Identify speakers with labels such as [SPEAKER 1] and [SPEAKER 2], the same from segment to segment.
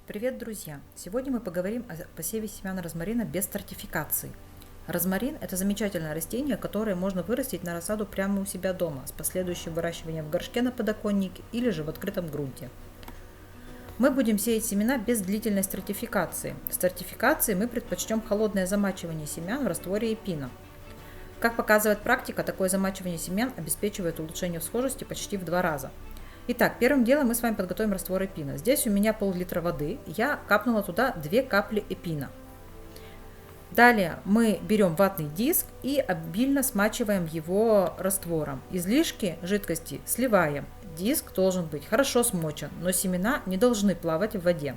[SPEAKER 1] Привет, друзья! Сегодня мы поговорим о посеве семян розмарина без стратификации. Розмарин – это замечательное растение, которое можно вырастить на рассаду прямо у себя дома с последующим выращиванием в горшке на подоконнике или же в открытом грунте. Мы будем сеять семена без длительной стратификации. В стратификации мы предпочтем холодное замачивание семян в растворе эпина. Как показывает практика, такое замачивание семян обеспечивает улучшение всхожести почти в 2 раза. Итак, первым делом мы с вами подготовим раствор эпина. Здесь у меня пол-литра воды, я капнула туда 2 капли эпина. Далее мы берем ватный диск и обильно смачиваем его раствором. Излишки жидкости сливаем. Диск должен быть хорошо смочен, но семена не должны плавать в воде.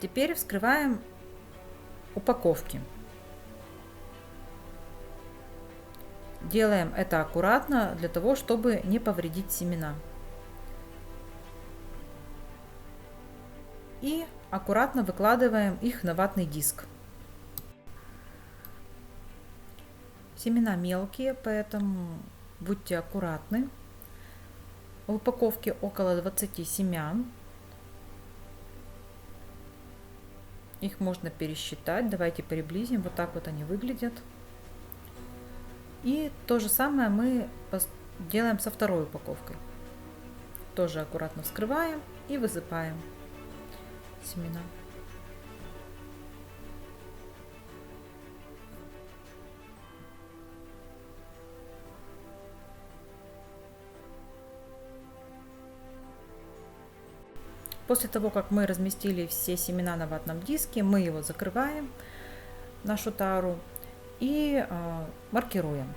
[SPEAKER 1] Теперь вскрываем упаковки. Делаем это аккуратно, для того, чтобы не повредить семена. И аккуратно выкладываем их на ватный диск. Семена мелкие, поэтому будьте аккуратны. В упаковке около 20 семян. Их можно пересчитать. Давайте приблизим. Вот так вот они выглядят. И то же самое мы делаем со второй упаковкой. Тоже аккуратно вскрываем и высыпаем семена. После того, как мы разместили все семена на ватном диске, мы его закрываем, нашу тару, и маркируем.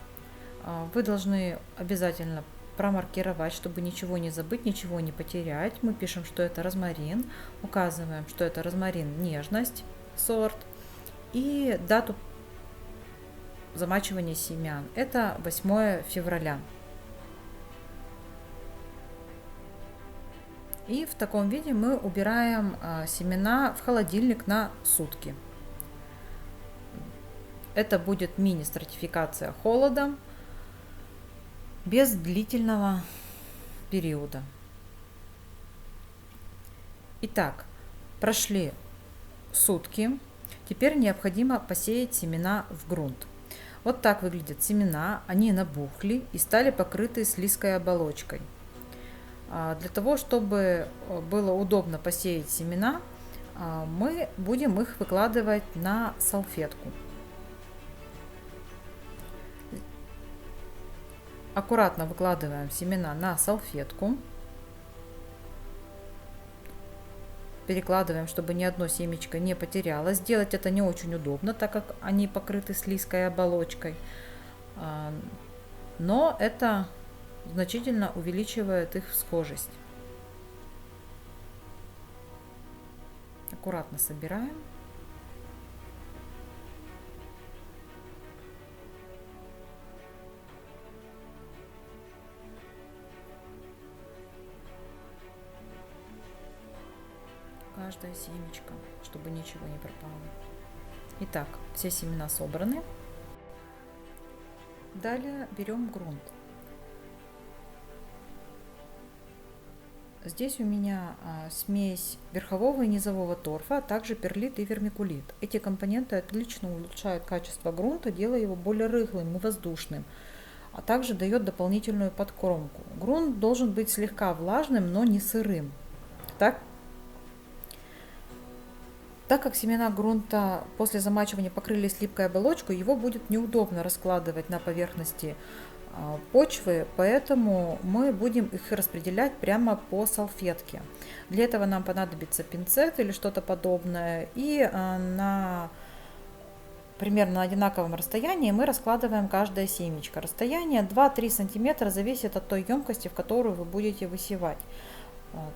[SPEAKER 1] Вы должны обязательно промаркировать, чтобы ничего не забыть, ничего не потерять. Мы пишем, что это розмарин, указываем, что это розмарин нежность, сорт, и дату замачивания семян. Это 8 февраля. И в таком виде мы убираем семена в холодильник на сутки. Это будет мини-стратификация холодом, без длительного периода. Итак, прошли сутки. Теперь необходимо посеять семена в грунт. Вот так выглядят семена. Они набухли и стали покрыты слизкой оболочкой. Для того, чтобы было удобно посеять семена, мы будем их выкладывать на салфетку. Аккуратно выкладываем семена на салфетку. Перекладываем, чтобы ни одно семечко не потерялось. Сделать это не очень удобно, так как они покрыты слизкой оболочкой. Но это значительно увеличивает их всхожесть. Аккуратно собираем. Каждое семечко, чтобы ничего не пропало. Итак, все семена собраны. Далее берем грунт. Здесь у меня смесь верхового и низового торфа, а также перлит и вермикулит. Эти компоненты отлично улучшают качество грунта, делая его более рыхлым и воздушным, а также дает дополнительную подкормку. Грунт должен быть слегка влажным, но не сырым. Так как семена грунта после замачивания покрылись липкой оболочкой, его будет неудобно раскладывать на поверхности почвы, поэтому мы будем их распределять прямо по салфетке. Для этого нам понадобится пинцет или что-то подобное, и на примерно на одинаковом расстоянии мы раскладываем каждое семечко. Расстояние 2-3 сантиметра зависит от той емкости, в которую вы будете высевать.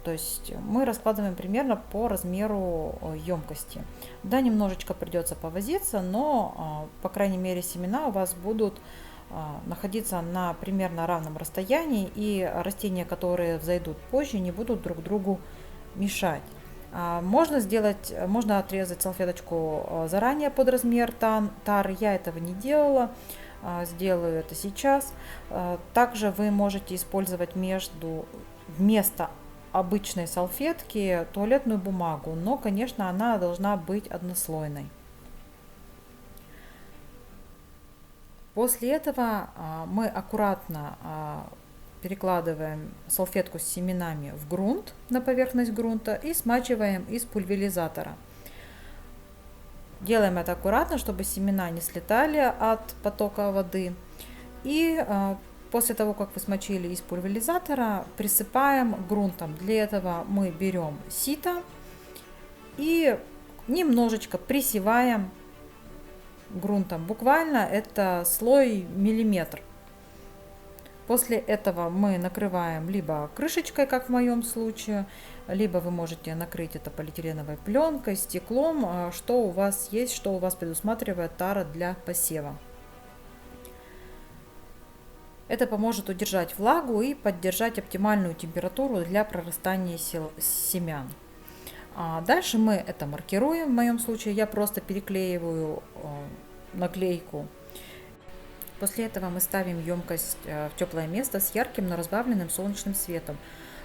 [SPEAKER 1] То есть мы раскладываем примерно по размеру емкости. Да, немножечко придется повозиться, но, по крайней мере, семена у вас будут находиться на примерно равном расстоянии, и растения, которые взойдут позже, не будут друг другу мешать. Можно отрезать салфеточку заранее под размер тары. Я этого не делала, сделаю это сейчас. Также вы можете использовать вместо обычной салфетки туалетную бумагу, но, конечно, она должна быть однослойной. После этого мы аккуратно перекладываем салфетку с семенами в грунт, на поверхность грунта, и смачиваем из пульверизатора. Делаем это аккуратно, чтобы семена не слетали от потока воды. И после того, как вы смочили из пульверизатора, присыпаем грунтом. Для этого мы берем сито и немножечко присеваем грунтом. Буквально это слой миллиметр. После этого мы накрываем либо крышечкой, как в моем случае, либо вы можете накрыть это полиэтиленовой пленкой, стеклом, что у вас есть, что у вас предусматривает тара для посева. Это поможет удержать влагу и поддержать оптимальную температуру для прорастания семян. Дальше мы это маркируем. В моем случае я просто переклеиваю наклейку. После этого мы ставим емкость в теплое место с ярким, но разбавленным солнечным светом.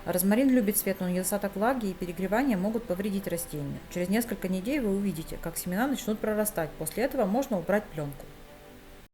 [SPEAKER 1] Розмарин любит свет, но недостаток влаги и перегревания могут повредить растения. Через несколько недель вы увидите, как семена начнут прорастать. После этого можно убрать пленку.